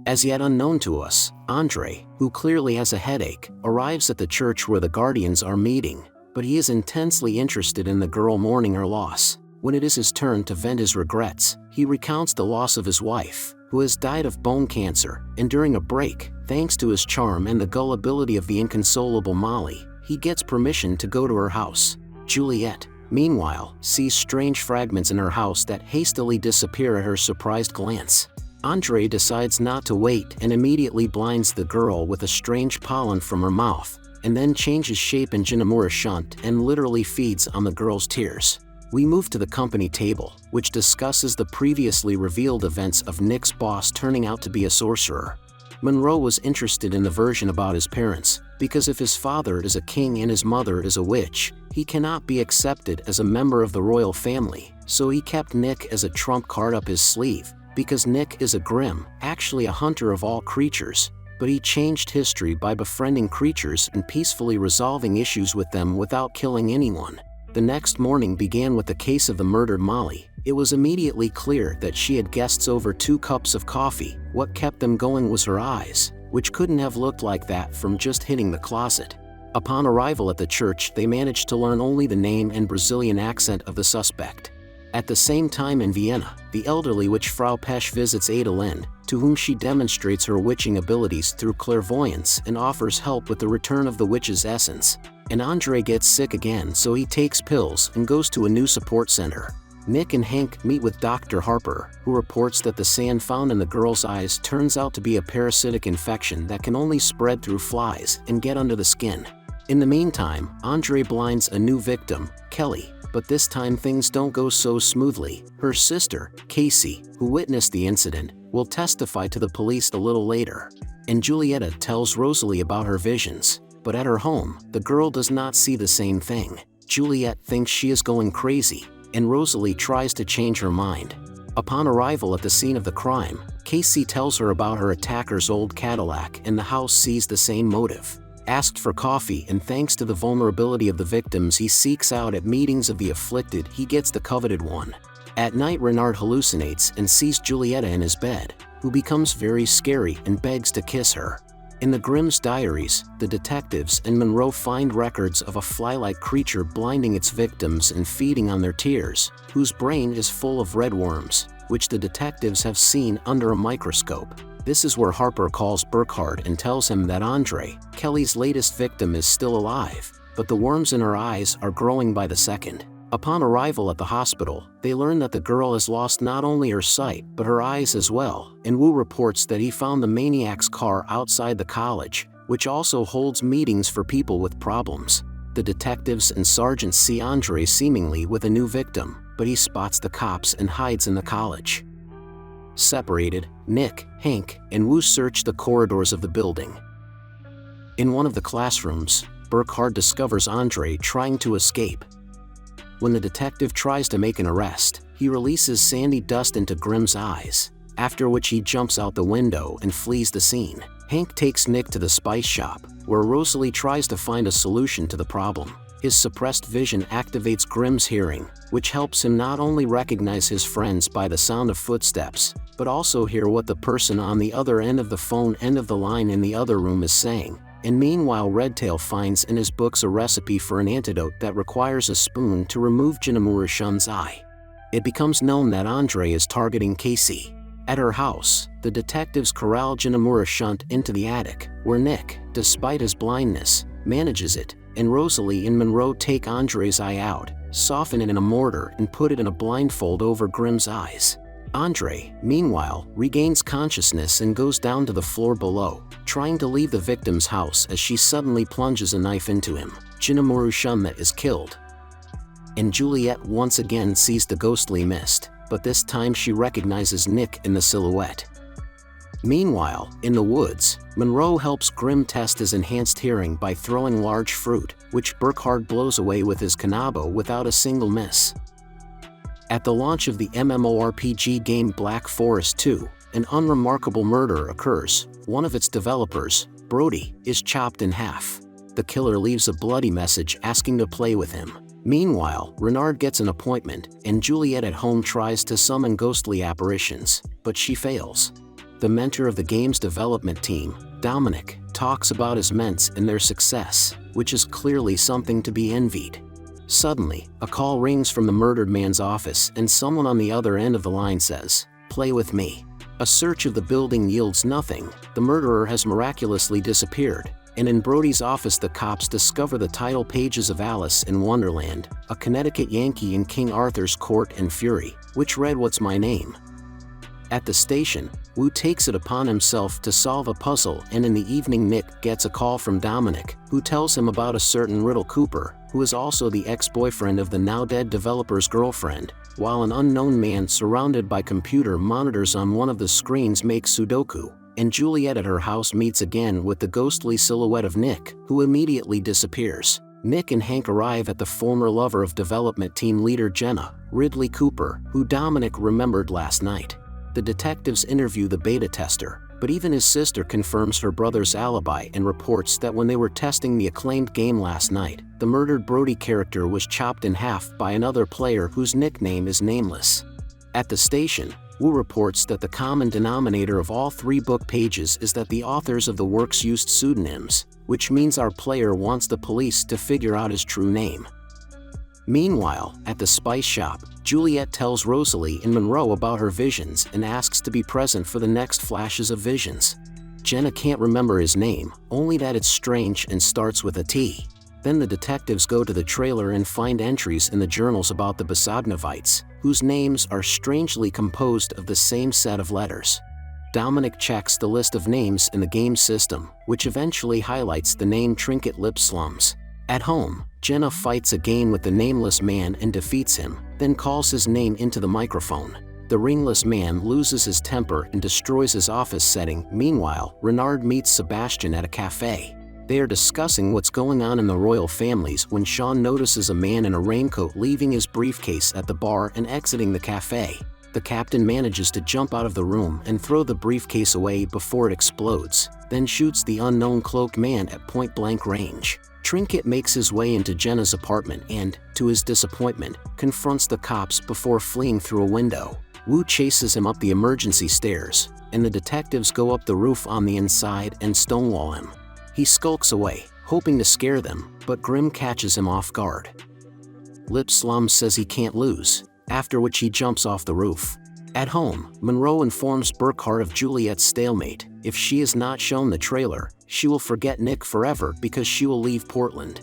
As yet unknown to us, Andre, who clearly has a headache, arrives at the church where the guardians are meeting, but he is intensely interested in the girl mourning her loss. When it is his turn to vent his regrets, he recounts the loss of his wife, who has died of bone cancer, and during a break, thanks to his charm and the gullibility of the inconsolable Molly, he gets permission to go to her house. Juliet, meanwhile, sees strange fragments in her house that hastily disappear at her surprised glance. Andre decides not to wait and immediately blinds the girl with a strange pollen from her mouth, and then changes shape in Jinamura Shunt and literally feeds on the girl's tears. We move to the company table, which discusses the previously revealed events of Nick's boss turning out to be a sorcerer. Monroe was interested in the version about his parents, because if his father is a king and his mother is a witch, he cannot be accepted as a member of the royal family, so he kept Nick as a trump card up his sleeve, because Nick is a Grimm, actually a hunter of all creatures, but he changed history by befriending creatures and peacefully resolving issues with them without killing anyone. The next morning began with the case of the murdered Molly. It was immediately clear that she had guests over 2 cups of coffee. What kept them going was her eyes, which couldn't have looked like that from just hitting the closet. Upon arrival at the church, they managed to learn only the name and Brazilian accent of the suspect. At the same time in Vienna, the elderly witch Frau Pesch visits Adelind, to whom she demonstrates her witching abilities through clairvoyance and offers help with the return of the witch's essence. And Andre gets sick again, so he takes pills and goes to a new support center. Nick and Hank meet with Dr. Harper, who reports that the sand found in the girl's eyes turns out to be a parasitic infection that can only spread through flies and get under the skin. In the meantime, Andre blinds a new victim, Kelly, but this time things don't go so smoothly. Her sister, Casey, who witnessed the incident, will testify to the police a little later. And Julieta tells Rosalie about her visions, but at her home, the girl does not see the same thing. Juliet thinks she is going crazy, and Rosalie tries to change her mind. Upon arrival at the scene of the crime, Casey tells her about her attacker's old Cadillac, and the house sees the same motive. Asked for coffee, and thanks to the vulnerability of the victims he seeks out at meetings of the afflicted, he gets the coveted one. At night, Renard hallucinates and sees Julieta in his bed, who becomes very scary and begs to kiss her. In the Grimm's diaries, the detectives and Monroe find records of a fly-like creature blinding its victims and feeding on their tears, whose brain is full of red worms, which the detectives have seen under a microscope. This is where Harper calls Burkhardt and tells him that Andre, Kelly's latest victim, is still alive, but the worms in her eyes are growing by the second. Upon arrival at the hospital, they learn that the girl has lost not only her sight, but her eyes as well, and Wu reports that he found the maniac's car outside the college, which also holds meetings for people with problems. The detectives and sergeants see Andre seemingly with a new victim, but he spots the cops and hides in the college. Separated, Nick, Hank, and Wu search the corridors of the building. In one of the classrooms, Burkhardt discovers Andre trying to escape. When the detective tries to make an arrest, he releases sandy dust into Grimm's eyes, after which he jumps out the window and flees the scene. Hank takes Nick to the spice shop, where Rosalie tries to find a solution to the problem. His suppressed vision activates Grimm's hearing, which helps him not only recognize his friends by the sound of footsteps, but also hear what the person on the other end of the phone end of the line in the other room is saying. And meanwhile, Redtail finds in his books a recipe for an antidote that requires a spoon to remove Jinamura Shun's eye. It becomes known that Andre is targeting Casey. At her house, the detectives corral Jinamura Shunt into the attic, where Nick, despite his blindness, manages it, and Rosalie and Monroe take Andre's eye out, soften it in a mortar, and put it in a blindfold over Grimm's eyes. Andre, meanwhile, regains consciousness and goes down to the floor below, trying to leave the victim's house as she suddenly plunges a knife into him. Jinamura Shun is killed. And Juliet once again sees the ghostly mist, but this time she recognizes Nick in the silhouette. Meanwhile, in the woods, Monroe helps Grimm test his enhanced hearing by throwing large fruit, which Burkhardt blows away with his kanabo without a single miss. At the launch of the MMORPG game Black Forest 2, an unremarkable murder occurs. One of its developers, Brody, is chopped in half. The killer leaves a bloody message asking to play with him. Meanwhile, Renard gets an appointment, and Juliet at home tries to summon ghostly apparitions, but she fails. the mentor of the game's development team, Dominic, talks about his mates and their success, which is clearly something to be envied. Suddenly, a call rings from the murdered man's office and someone on the other end of the line says, "Play with me." A search of the building yields nothing. The murderer has miraculously disappeared, and in Brody's office the cops discover the title pages of Alice in Wonderland, a Connecticut Yankee in King Arthur's Court and Fury, which read "What's my name?" At the station, Wu takes it upon himself to solve a puzzle, and in the evening Nick gets a call from Dominic, who tells him about a certain Riddle Cooper, who is also the ex-boyfriend of the now-dead developer's girlfriend, while an unknown man surrounded by computer monitors on one of the screens makes Sudoku, and Juliet at her house meets again with the ghostly silhouette of Nick, who immediately disappears. Nick and Hank arrive at the former lover of development team leader Jenna, Ridley Cooper, who Dominic remembered last night. The detectives interview the beta tester, but even his sister confirms her brother's alibi and reports that when they were testing the acclaimed game last night, the murdered Brody character was chopped in half by another player whose nickname is nameless. At the station, Wu reports that the common denominator of all 3 book pages is that the authors of the works used pseudonyms, which means our player wants the police to figure out his true name. Meanwhile, at the spice shop, Juliet tells Rosalie and Monroe about her visions and asks to be present for the next flashes of visions. Jenna can't remember his name, only that it's strange and starts with a T. Then the detectives go to the trailer and find entries in the journals about the Besognovites, whose names are strangely composed of the same set of letters. Dominic checks the list of names in the game system, which eventually highlights the name Trinket Lip Slums. At home, Jenna fights again with the nameless man and defeats him, then calls his name into the microphone. The ringless man loses his temper and destroys his office setting. Meanwhile, Renard meets Sebastian at a cafe. They are discussing what's going on in the royal families when Sean notices a man in a raincoat leaving his briefcase at the bar and exiting the cafe. The captain manages to jump out of the room and throw the briefcase away before it explodes, then shoots the unknown cloaked man at point-blank range. Trinket makes his way into Jenna's apartment and, to his disappointment, confronts the cops before fleeing through a window. Wu chases him up the emergency stairs, and the detectives go up the roof on the inside and stonewall him. He skulks away, hoping to scare them, but Grimm catches him off guard. Lip Slum says he can't lose, after which he jumps off the roof. At home, Monroe informs Burkhart of Juliet's stalemate. If she is not shown the trailer, she will forget Nick forever because she will leave Portland.